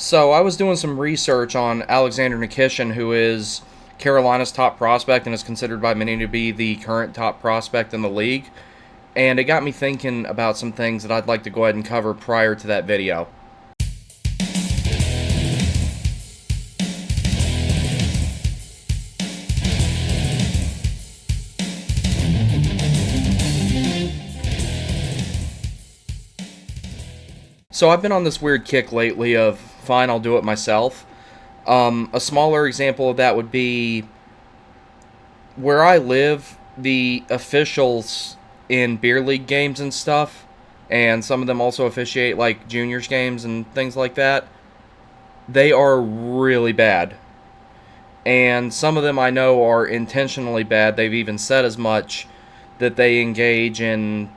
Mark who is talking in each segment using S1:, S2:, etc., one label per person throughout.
S1: So I was doing some research on Alexander Nikishin, who is Carolina's top prospect and is considered by many to be the current top prospect in the league. And it got me thinking about some things that I'd like to go ahead and cover prior to that video. So I've been on this weird kick lately of, fine, I'll do it myself. A smaller example of that would be where I live, the officials in beer league games and stuff, and some of them also officiate like juniors games and things like that, they are really bad. And some of them I know are intentionally bad. They've even said as much, that they engage in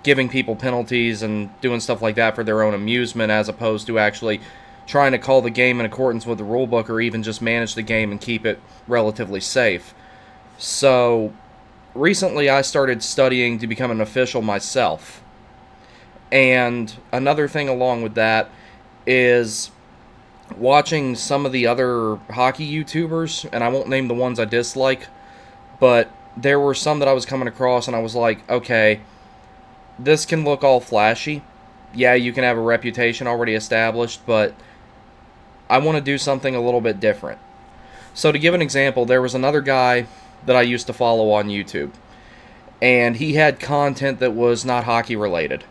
S1: giving people penalties and doing stuff like that for their own amusement, as opposed to actually trying to call the game in accordance with the rulebook, or even just manage the game and keep it relatively safe. So recently I started studying to become an official myself. And another thing along with that is watching some of the other hockey YouTubers, and I won't name the ones I dislike, but there were some that I was coming across and I was like, okay, this can look all flashy. Yeah, you can have a reputation already established, but I want to do something a little bit different. So to give an example, there was another guy that I used to follow on YouTube, and he had content that was not hockey related.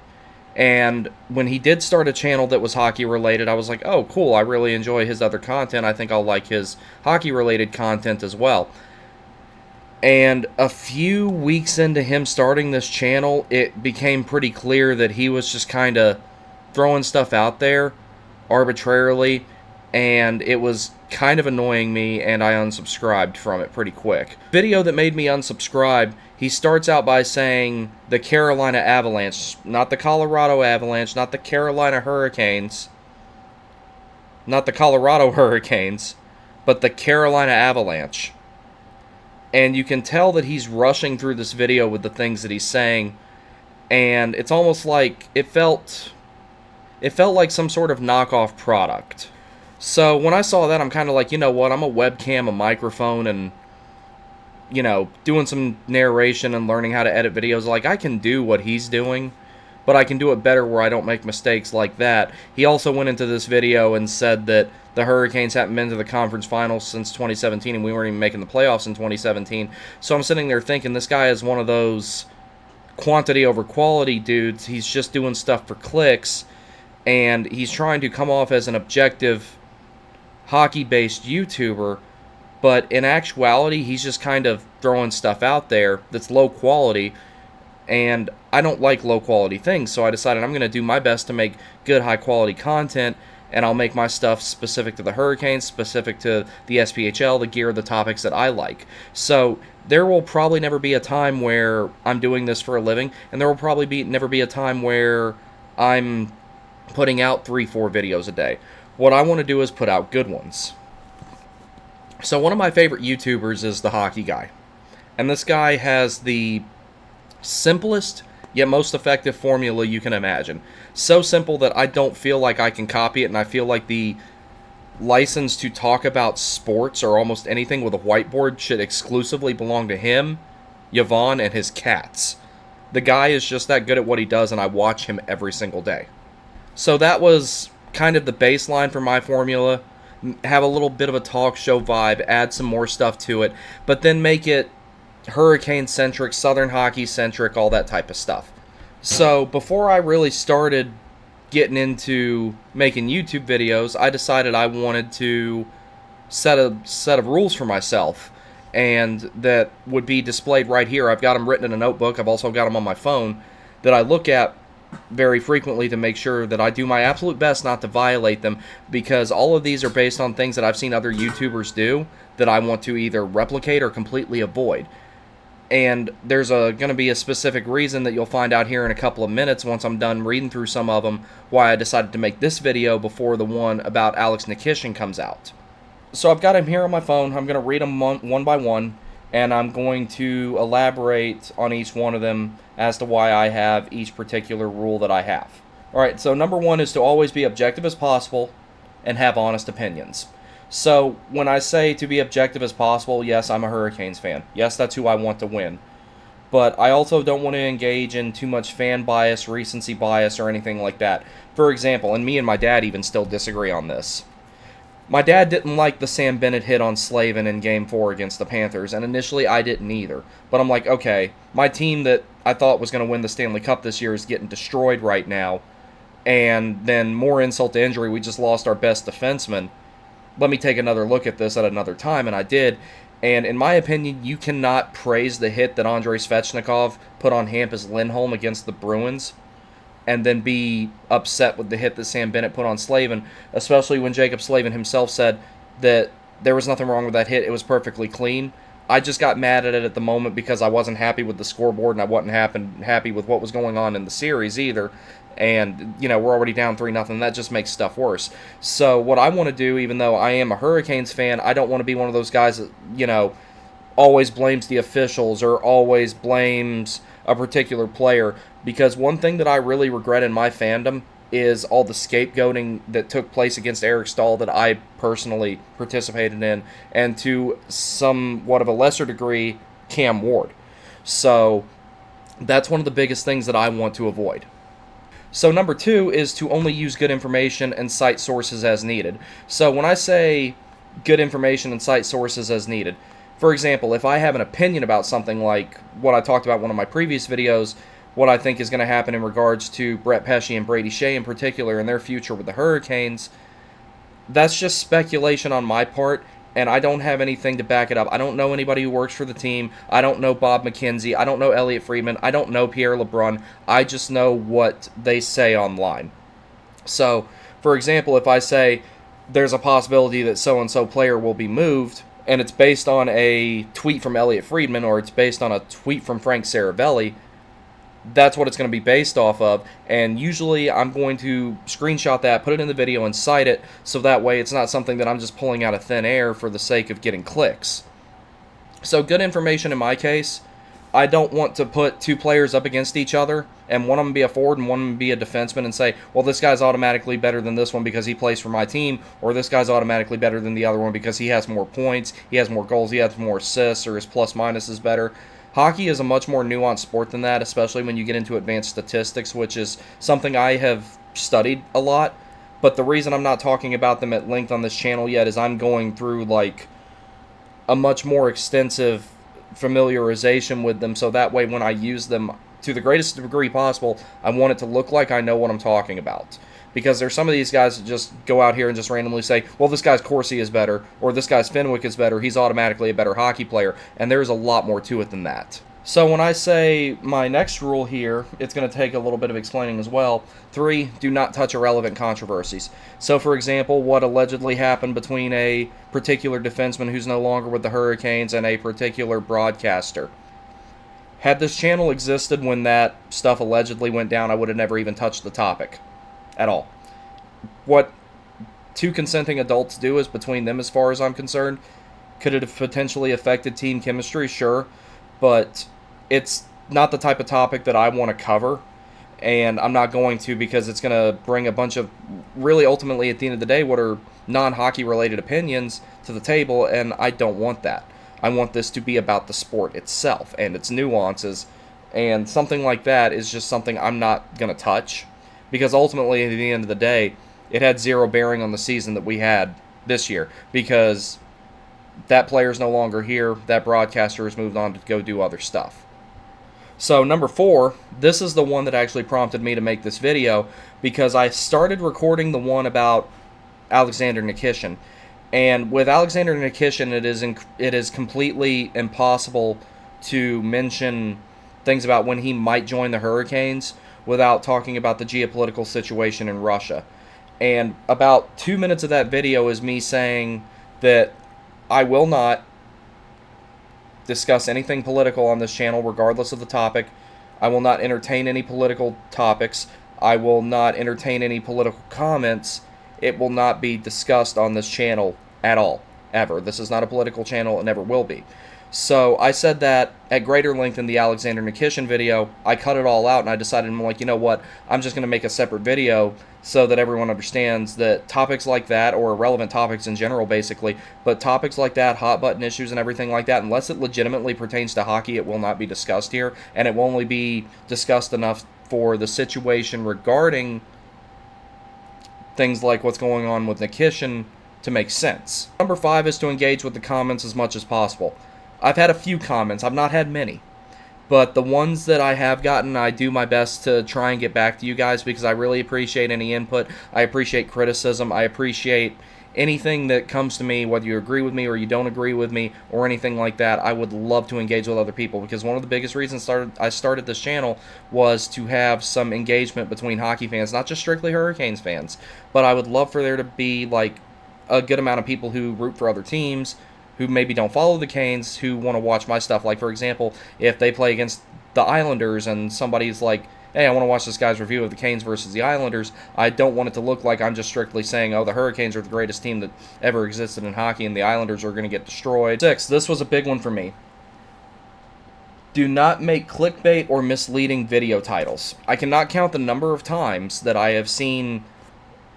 S1: And when he did start a channel that was hockey related, I was like, oh, cool, I really enjoy his other content. I think I'll like his hockey related content as well. And a few weeks into him starting this channel, it became pretty clear that he was just kind of throwing stuff out there arbitrarily, and it was kind of annoying me, and I unsubscribed from it pretty quick. Video that made me unsubscribe, he starts out by saying the Carolina Avalanche, not the Colorado Avalanche, not the Carolina Hurricanes, not the Colorado Hurricanes, but the Carolina Avalanche. And you can tell that he's rushing through this video with the things that he's saying, and it's almost like it felt like some sort of knockoff product. So when I saw that, I'm kind of like, you know what, I'm a webcam, a microphone, and, you know, doing some narration and learning how to edit videos. Like, I can do what he's doing, but I can do it better where I don't make mistakes like that. He also went into this video and said that the Hurricanes haven't been to the conference finals since 2017, and we weren't even making the playoffs in 2017. So I'm sitting there thinking, this guy is one of those quantity over quality dudes. He's just doing stuff for clicks, and he's trying to come off as an objective hockey-based YouTuber, but in actuality, he's just kind of throwing stuff out there that's low quality, and I don't like low-quality things, so I decided I'm going to do my best to make good, high-quality content, and I'll make my stuff specific to the Hurricanes, specific to the SPHL, the gear, the topics that I like. So there will probably never be a time where I'm doing this for a living, and there will probably never be a time where I'm putting out 3-4 videos a day. What I want to do is put out good ones. So one of my favorite YouTubers is the Hockey Guy, and this guy has the simplest yet most effective formula you can imagine. So simple that I don't feel like I can copy it, and I feel like the license to talk about sports or almost anything with a whiteboard should exclusively belong to him, Yvonne, and his cats. The guy is just that good at what he does, and I watch him every single day. So that was kind of the baseline for my formula. Have a little bit of a talk show vibe, add some more stuff to it, but then make it Hurricane-centric, Southern hockey-centric, all that type of stuff. So before I really started getting into making YouTube videos, I decided I wanted to set a set of rules for myself, and that would be displayed right here. I've got them written in a notebook. I've also got them on my phone that I look at very frequently to make sure that I do my absolute best not to violate them, because all of these are based on things that I've seen other YouTubers do that I want to either replicate or completely avoid. And there's going to be a specific reason that you'll find out here in a couple of minutes once I'm done reading through some of them, why I decided to make this video before the one about Alex Nikishin comes out. So I've got him here on my phone. I'm going to read them one by one, and I'm going to elaborate on each one of them as to why I have each particular rule that I have. Alright, so number one is to always be objective as possible and have honest opinions. So when I say to be objective as possible, yes, I'm a Hurricanes fan. Yes, that's who I want to win. But I also don't want to engage in too much fan bias, recency bias, or anything like that. For example, and me and my dad even still disagree on this. My dad didn't like the Sam Bennett hit on Slavin in Game 4 against the Panthers, and initially I didn't either. But I'm like, okay, my team that I thought was going to win the Stanley Cup this year is getting destroyed right now, and then more insult to injury, we just lost our best defenseman. Let me take another look at this at another time, and I did. And in my opinion, you cannot praise the hit that Andrei Svechnikov put on Hampus Lindholm against the Bruins and then be upset with the hit that Sam Bennett put on Slavin, especially when Jacob Slavin himself said that there was nothing wrong with that hit. It was perfectly clean. I just got mad at it at the moment because I wasn't happy with the scoreboard and I wasn't happy with what was going on in the series either. And, we're already down 3-0. That just makes stuff worse. So what I want to do, even though I am a Hurricanes fan, I don't want to be one of those guys that, always blames the officials or always blames a particular player. Because one thing that I really regret in my fandom is all the scapegoating that took place against Eric Stahl that I personally participated in, and to somewhat of a lesser degree, Cam Ward. So that's one of the biggest things that I want to avoid. So number 2 is to only use good information and cite sources as needed. So when I say good information and cite sources as needed, for example, if I have an opinion about something like what I talked about in one of my previous videos, what I think is going to happen in regards to Brett Pesce and Brady Shea in particular and their future with the Hurricanes, that's just speculation on my part, and I don't have anything to back it up. I don't know anybody who works for the team. I don't know Bob McKenzie. I don't know Elliot Friedman. I don't know Pierre LeBrun. I just know what they say online. So, for example, if I say there's a possibility that so-and-so player will be moved, and it's based on a tweet from Elliot Friedman or it's based on a tweet from Frank Saravelli, that's what it's going to be based off of, and usually I'm going to screenshot that, put it in the video, and cite it, so that way it's not something that I'm just pulling out of thin air for the sake of getting clicks. So good information in my case. I don't want to put two players up against each other, and one of them be a forward and one of them be a defenseman, and say, well, this guy's automatically better than this one because he plays for my team, or this guy's automatically better than the other one because he has more points, he has more goals, he has more assists, or his plus-minus is better. Hockey is a much more nuanced sport than that, especially when you get into advanced statistics, which is something I have studied a lot. But the reason I'm not talking about them at length on this channel yet is I'm going through like a much more extensive familiarization with them, so that way when I use them to the greatest degree possible, I want it to look like I know what I'm talking about. Because there's some of these guys that just go out here and just randomly say, well, this guy's Corsi is better, or this guy's Fenwick is better, he's automatically a better hockey player, and there's a lot more to it than that. So when I say my next rule here, it's going to take a little bit of explaining as well. 3, do not touch irrelevant controversies. So for example, what allegedly happened between a particular defenseman who's no longer with the Hurricanes and a particular broadcaster. Had this channel existed when that stuff allegedly went down, I would have never even touched the topic. At all. What two consenting adults do is between them as far as I'm concerned. Could it have potentially affected team chemistry? Sure. But it's not the type of topic that I want to cover. And I'm not going to, because it's going to bring a bunch of, really ultimately at the end of the day, what are non-hockey related opinions to the table, and I don't want that. I want this to be about the sport itself and its nuances, and something like that is just something I'm not going to touch. Because ultimately, at the end of the day, it had zero bearing on the season that we had this year. Because that player's no longer here, that broadcaster has moved on to go do other stuff. So number 4, this is the one that actually prompted me to make this video, because I started recording the one about Alexander Nikishin. And with Alexander Nikishin, it is completely impossible to mention things about when he might join the Hurricanes without talking about the geopolitical situation in Russia. And about 2 minutes of that video is me saying that I will not discuss anything political on this channel, regardless of the topic. I will not entertain any political topics. I will not entertain any political comments. It will not be discussed on this channel at all, ever. This is not a political channel. It never will be. So I said that at greater length in the Alexander Nikishin video. I cut it all out and I decided, I'm like, you know what, I'm just going to make a separate video so that everyone understands that topics like that, or irrelevant topics in general basically, but topics like that, hot button issues and everything like that, unless it legitimately pertains to hockey, it will not be discussed here, and it will only be discussed enough for the situation regarding things like what's going on with Nikishin to make sense. Number 5 is to engage with the comments as much as possible. I've had a few comments. I've not had many. But the ones that I have gotten, I do my best to try and get back to you guys because I really appreciate any input. I appreciate criticism. I appreciate anything that comes to me, whether you agree with me or you don't agree with me or anything like that. I would love to engage with other people because one of the biggest reasons I started this channel was to have some engagement between hockey fans, not just strictly Hurricanes fans, but I would love for there to be like a good amount of people who root for other teams, who maybe don't follow the Canes, who want to watch my stuff. Like, for example, if they play against the Islanders and somebody's like, hey, I want to watch this guy's review of the Canes versus the Islanders, I don't want it to look like I'm just strictly saying, oh, the Hurricanes are the greatest team that ever existed in hockey and the Islanders are going to get destroyed. 6, this was a big one for me. Do not make clickbait or misleading video titles. I cannot count the number of times that I have seen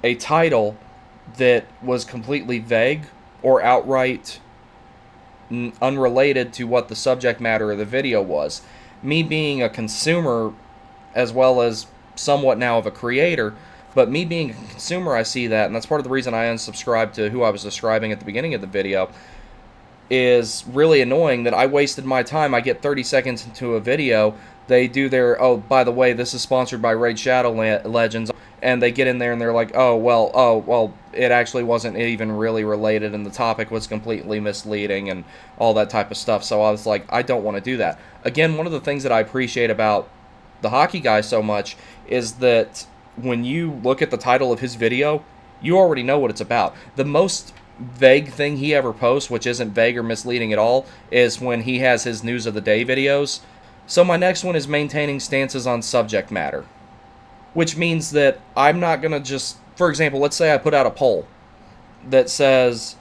S1: a title that was completely vague or outright unrelated to what the subject matter of the video was. Me being a consumer as well as somewhat now of a creator, but me being a consumer, I see that, and that's part of the reason I unsubscribed to who I was describing at the beginning of the video, is really annoying that I wasted my time. I get 30 seconds into a video, they do their, oh, by the way, this is sponsored by Raid Shadow Legends, and they get in there and they're like, oh, well, it actually wasn't even really related and the topic was completely misleading and all that type of stuff. So I was like, I don't want to do that. Again, one of the things that I appreciate about the hockey guy so much is that when you look at the title of his video, you already know what it's about. The most vague thing he ever posts, which isn't vague or misleading at all, is when he has his news of the day videos. So my next one is maintaining stances on subject matter, which means that I'm not going to just, for example, let's say I put out a poll that says,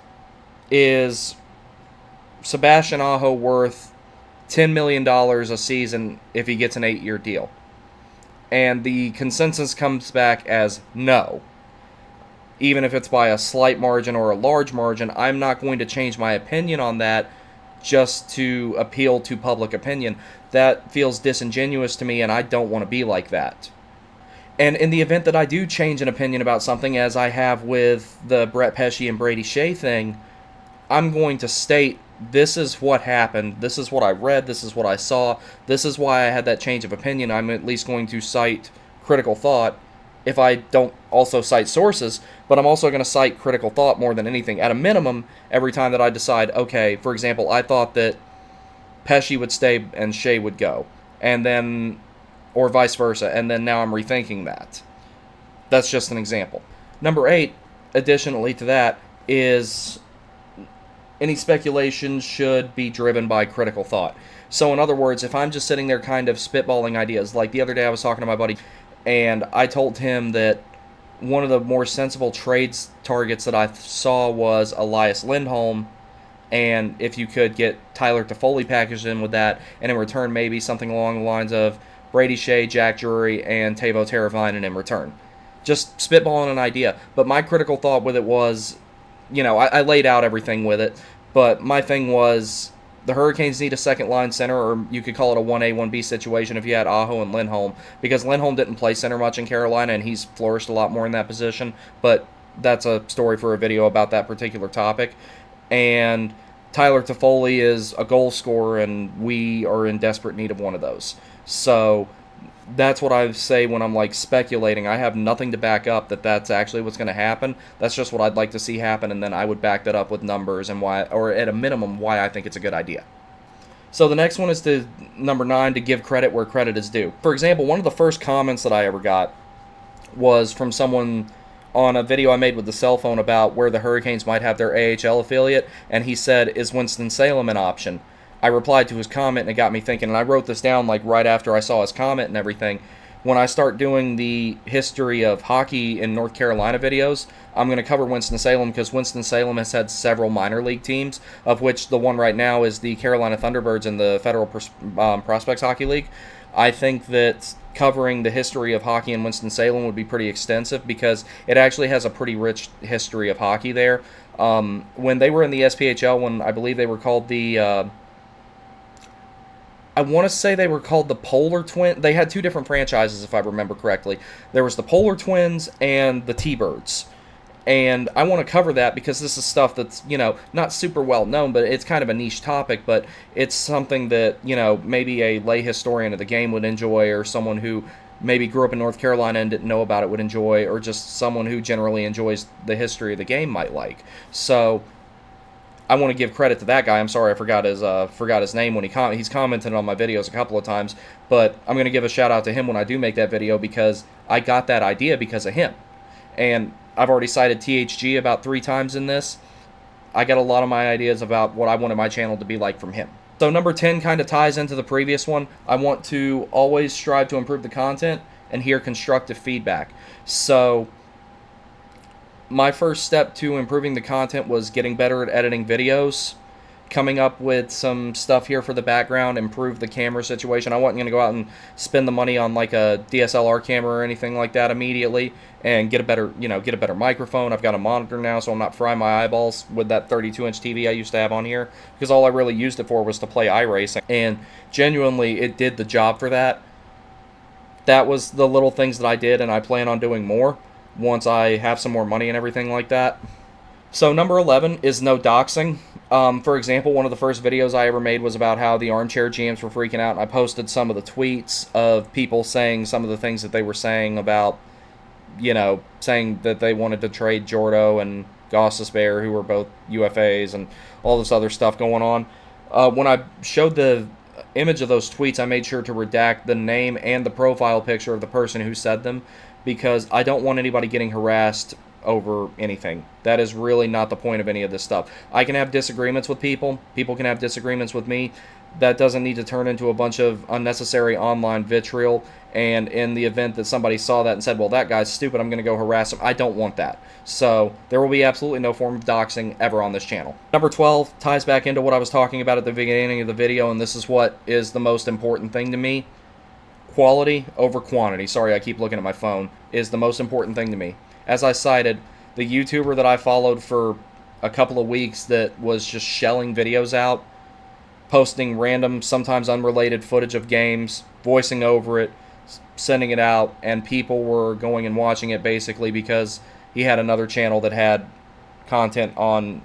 S1: is Sebastian Aho worth $10 million a season if he gets an 8-year deal? And the consensus comes back as no. Even if it's by a slight margin or a large margin, I'm not going to change my opinion on that just to appeal to public opinion. That feels disingenuous to me, and I don't want to be like that. And in the event that I do change an opinion about something, as I have with the Brett Pesce and Brady Shea thing, I'm going to state, this is what happened, this is what I read, this is what I saw, this is why I had that change of opinion. I'm at least going to cite critical thought, if I don't also cite sources, but I'm also going to cite critical thought more than anything. At a minimum, every time that I decide, okay, for example, I thought that Pesce would stay and Shea would go, and then, or vice versa, and then now I'm rethinking that. That's just an example. Number 8, additionally to that, is any speculation should be driven by critical thought. So in other words, if I'm just sitting there kind of spitballing ideas, like the other day I was talking to my buddy, and I told him that one of the more sensible trades targets that I saw was Elias Lindholm, and if you could get Tyler Toffoli packaged in with that, and in return maybe something along the lines of Brady Shea, Jack Drury, and Teuvo Teravainen in return. Just spitballing an idea. But my critical thought with it was, I laid out everything with it, but my thing was, the Hurricanes need a second-line center, or you could call it a 1A, 1B situation if you had Aho and Lindholm, because Lindholm didn't play center much in Carolina, and he's flourished a lot more in that position, but that's a story for a video about that particular topic. And Tyler Toffoli is a goal scorer, and we are in desperate need of one of those. So that's what I say when I'm like speculating. I have nothing to back up that that's actually what's going to happen. That's just what I'd like to see happen, and then I would back that up with numbers and why, or at a minimum, why I think it's a good idea. So the next one is to number 9, to give credit where credit is due. For example, one of the first comments that I ever got was from someone on a video I made with the cell phone about where the Hurricanes might have their AHL affiliate, and he said, is Winston-Salem an option? I replied to his comment, and it got me thinking, and I wrote this down like right after I saw his comment and everything, when I start doing the history of hockey in North Carolina videos, I'm going to cover Winston-Salem because Winston-Salem has had several minor league teams, of which the one right now is the Carolina Thunderbirds in the Federal Prospects Hockey League. I think that covering the history of hockey in Winston-Salem would be pretty extensive because it actually has a pretty rich history of hockey there. When they were in the SPHL, when I believe they were called the I want to say they were called the Polar Twins. They had two different franchises, if I remember correctly. There was the Polar Twins and the T-Birds. And I want to cover that because this is stuff that's, not super well known, but it's kind of a niche topic, but it's something that, maybe a lay historian of the game would enjoy, or someone who maybe grew up in North Carolina and didn't know about it would enjoy, or just someone who generally enjoys the history of the game might like. So I want to give credit to that guy. I'm sorry I forgot his name when he's commented on my videos a couple of times, but I'm going to give a shout out to him when I do make that video because I got that idea because of him. And I've already cited THG about 3 times in this. I got a lot of my ideas about what I wanted my channel to be like from him. So number 10 kind of ties into the previous one. I want to always strive to improve the content and hear constructive feedback. So my first step to improving the content was getting better at editing videos, coming up with some stuff here for the background, improve the camera situation. I wasn't going to go out and spend the money on like a DSLR camera or anything like that immediately and get a better microphone. I've got a monitor now, so I'm not frying my eyeballs with that 32-inch TV I used to have on here because all I really used it for was to play iRacing, and genuinely it did the job for that. That was the little things that I did, and I plan on doing more once I have some more money and everything like that. So number 11 is no doxing. For example, one of the first videos I ever made was about how the armchair GMs were freaking out, and I posted some of the tweets of people saying some of the things that they were saying about, saying that they wanted to trade Jordo and Gostisbehere, who were both UFAs, and all this other stuff going on. When I showed the image of those tweets, I made sure to redact the name and the profile picture of the person who said them, because I don't want anybody getting harassed over anything. That is really not the point of any of this stuff. I can have disagreements with people. People can have disagreements with me. That doesn't need to turn into a bunch of unnecessary online vitriol, and in the event that somebody saw that and said, well, that guy's stupid, I'm going to go harass him, I don't want that. So there will be absolutely no form of doxing ever on this channel. Number 12 ties back into what I was talking about at the beginning of the video, and this is what is the most important thing to me. Quality over quantity, sorry I keep looking at my phone, is the most important thing to me. As I cited, the YouTuber that I followed for a couple of weeks that was just shelling videos out, posting random, sometimes unrelated footage of games, voicing over it, sending it out, and people were going and watching it basically because he had another channel that had content on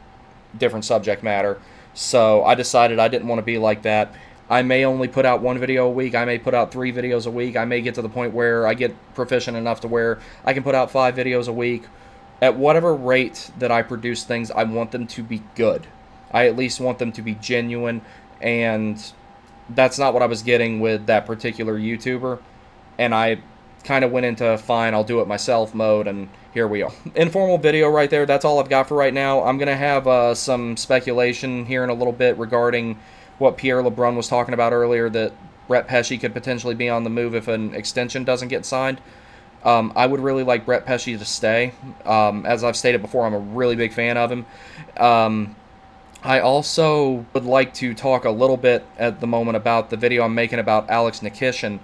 S1: different subject matter. So I decided I didn't want to be like that. I may only put out 1 video a week. I may put out 3 videos a week. I may get to the point where I get proficient enough to where I can put out 5 videos a week. At whatever rate that I produce things, I want them to be good. I at least want them to be genuine, and that's not what I was getting with that particular YouTuber. And I kind of went into fine, I'll do it myself mode, and here we are. Informal video right there. That's all I've got for right now. I'm going to have some speculation here in a little bit regarding what Pierre LeBrun was talking about earlier, that Brett Pesce could potentially be on the move if an extension doesn't get signed. I would really like Brett Pesce to stay. As I've stated before, I'm a really big fan of him. I also would like to talk a little bit at the moment about the video I'm making about Alex Nikishin,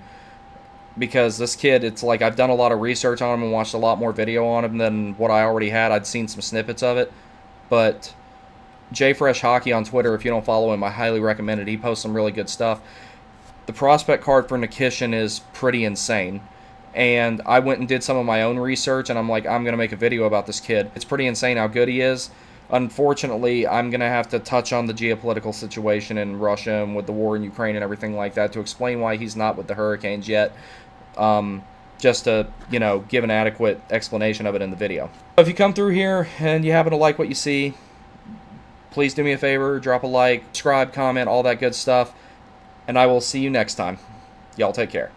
S1: because this kid, it's like I've done a lot of research on him and watched a lot more video on him than what I already had. I'd seen some snippets of it, but JFresh Hockey on Twitter, if you don't follow him, I highly recommend it. He posts some really good stuff. The prospect card for Nikishin is pretty insane, and I went and did some of my own research, and I'm like, I'm going to make a video about this kid. It's pretty insane how good he is. Unfortunately, I'm going to have to touch on the geopolitical situation in Russia and with the war in Ukraine and everything like that to explain why he's not with the Hurricanes yet, just to, give an adequate explanation of it in the video. If you come through here and you happen to like what you see, please do me a favor, drop a like, subscribe, comment, all that good stuff, and I will see you next time. Y'all take care.